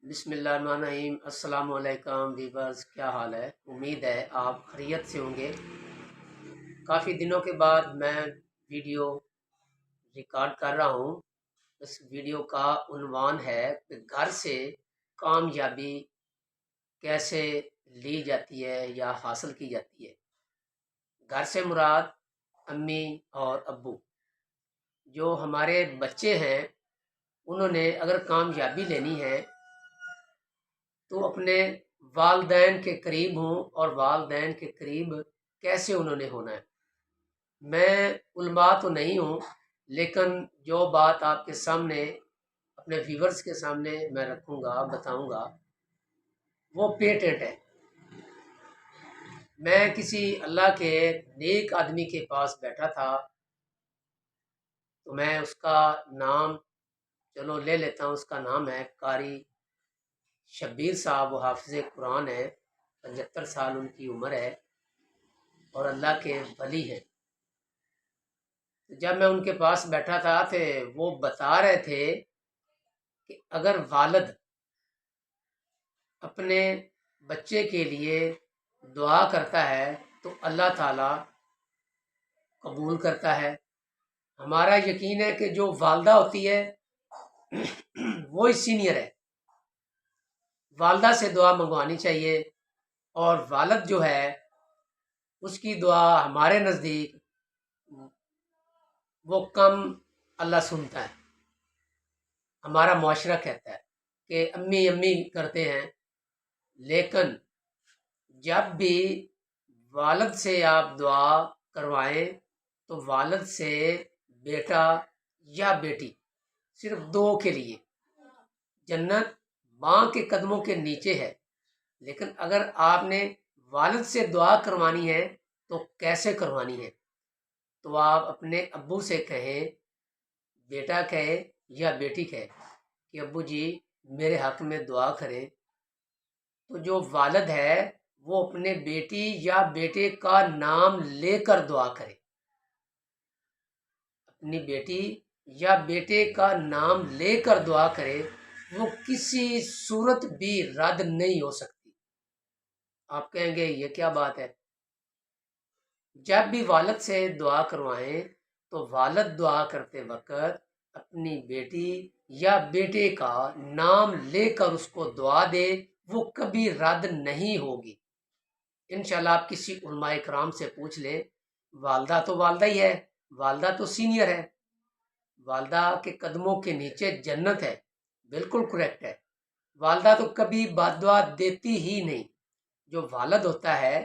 بسم اللہ الرحمن الرحیم۔ السلام علیکم ویورز، کیا حال ہے؟ امید ہے آپ خیریت سے ہوں گے۔ کافی دنوں کے بعد میں ویڈیو ریکارڈ کر رہا ہوں۔ اس ویڈیو کا عنوان ہے کہ گھر سے کامیابی کیسے لی جاتی ہے یا حاصل کی جاتی ہے۔ گھر سے مراد امی اور ابو۔ جو ہمارے بچے ہیں انہوں نے اگر کامیابی لینی ہے تو اپنے والدین کے قریب ہوں، اور والدین کے قریب کیسے انہوں نے ہونا ہے۔ میں علماء تو نہیں ہوں، لیکن جو بات آپ کے سامنے اپنے ویورز کے سامنے میں رکھوں گا، بتاؤں گا، وہ پیٹنٹ ہے۔ میں کسی اللہ کے نیک آدمی کے پاس بیٹھا تھا، تو میں اس کا نام چلو لے لیتا ہوں۔ اس کا نام ہے قاری شبیر صاحب۔ وہ حافظ قرآن ہے، 75 سال ان کی عمر ہے اور اللہ کے ولی ہیں۔ جب میں ان کے پاس بیٹھا تھا تو وہ بتا رہے تھے کہ اگر والد اپنے بچے کے لیے دعا کرتا ہے تو اللہ تعالی قبول کرتا ہے۔ ہمارا یقین ہے کہ جو والدہ ہوتی ہے وہ سینئر ہے، والدہ سے دعا منگوانی چاہیے، اور والد جو ہے اس کی دعا ہمارے نزدیک وہ کم اللہ سنتا ہے۔ ہمارا معاشرہ کہتا ہے کہ امی امی کرتے ہیں، لیکن جب بھی والد سے آپ دعا کروائیں تو والد سے بیٹا یا بیٹی، صرف دو کے لیے۔ جنت ماں کے قدموں کے نیچے ہے، لیکن اگر آپ نے والد سے دعا کروانی ہے تو کیسے کروانی ہے؟ تو آپ اپنے ابو سے کہیں، بیٹا کہے یا بیٹی کہے کہ ابو جی میرے حق میں دعا کریں، تو جو والد ہے وہ اپنے بیٹی یا بیٹے کا نام لے کر دعا کرے۔ اپنی بیٹی یا بیٹے کا نام لے کر دعا کرے، وہ کسی صورت بھی رد نہیں ہو سکتی۔ آپ کہیں گے یہ کیا بات ہے؟ جب بھی والد سے دعا کروائیں تو والد دعا کرتے وقت اپنی بیٹی یا بیٹے کا نام لے کر اس کو دعا دے، وہ کبھی رد نہیں ہوگی۔ انشاءاللہ آپ کسی علماء کرام سے پوچھ لیں، والدہ تو والدہ ہی ہے، والدہ تو سینئر ہے، والدہ کے قدموں کے نیچے جنت ہے، بالکل کریکٹ ہے۔ والدہ تو کبھی بد دعا دیتی ہی نہیں۔ جو والد ہوتا ہے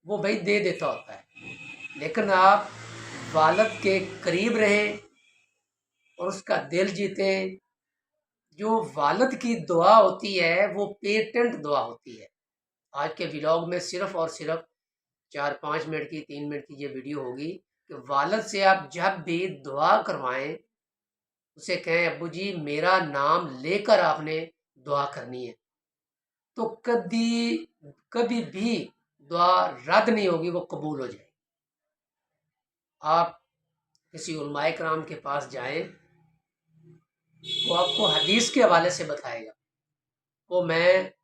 وہ بھائی دے دیتا ہوتا ہے، لیکن آپ والد کے قریب رہیں اور اس کا دل جیتیں۔ جو والد کی دعا ہوتی ہے وہ پیٹنٹ دعا ہوتی ہے۔ آج کے ولاگ میں صرف اور صرف 4-5 منٹ کی 3 منٹ کی یہ ویڈیو ہوگی کہ والد سے آپ جب بھی دعا کروائیں اسے کہیں ابو جی میرا نام لے کر آپ نے دعا کرنی ہے، تو کبھی بھی دعا رد نہیں ہوگی، وہ قبول ہو جائے۔ آپ کسی علماء کرام کے پاس جائیں، وہ آپ کو حدیث کے حوالے سے بتائے گا۔ وہ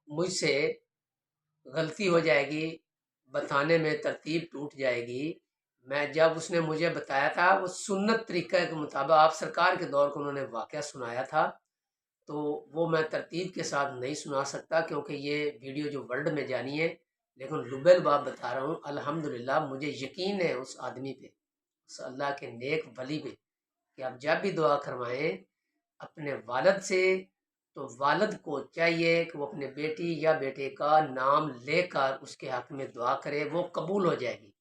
مجھ سے غلطی ہو جائے گی، بتانے میں ترتیب ٹوٹ جائے گی۔ میں جب اس نے مجھے بتایا تھا وہ سنت طریقہ کے مطابق، آپ سرکار کے دور کو انہوں نے واقعہ سنایا تھا، تو وہ میں ترتیب کے ساتھ نہیں سنا سکتا کیونکہ یہ ویڈیو جو ورلڈ میں جانی ہے، لیکن لبے لباب بتا رہا ہوں۔ الحمدللہ مجھے یقین ہے اس آدمی پہ، اس اللہ کے نیک ولی پہ، کہ آپ جب بھی دعا کروائیں اپنے والد سے تو والد کو چاہیے کہ وہ اپنے بیٹی یا بیٹے کا نام لے کر اس کے حق میں دعا کرے، وہ قبول ہو جائے گی۔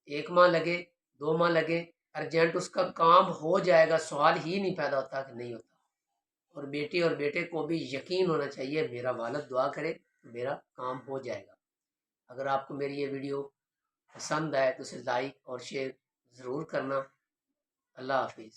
1 ماہ لگے، 2 ماہ لگے، ارجنٹ اس کا کام ہو جائے گا، سوال ہی نہیں پیدا ہوتا کہ نہیں ہوتا۔ اور بیٹی اور بیٹے کو بھی یقین ہونا چاہیے میرا والد دعا کرے تو میرا کام ہو جائے گا۔ اگر آپ کو میری یہ ویڈیو پسند آئے تو اسے لائک اور شیئر ضرور کرنا۔ اللہ حافظ۔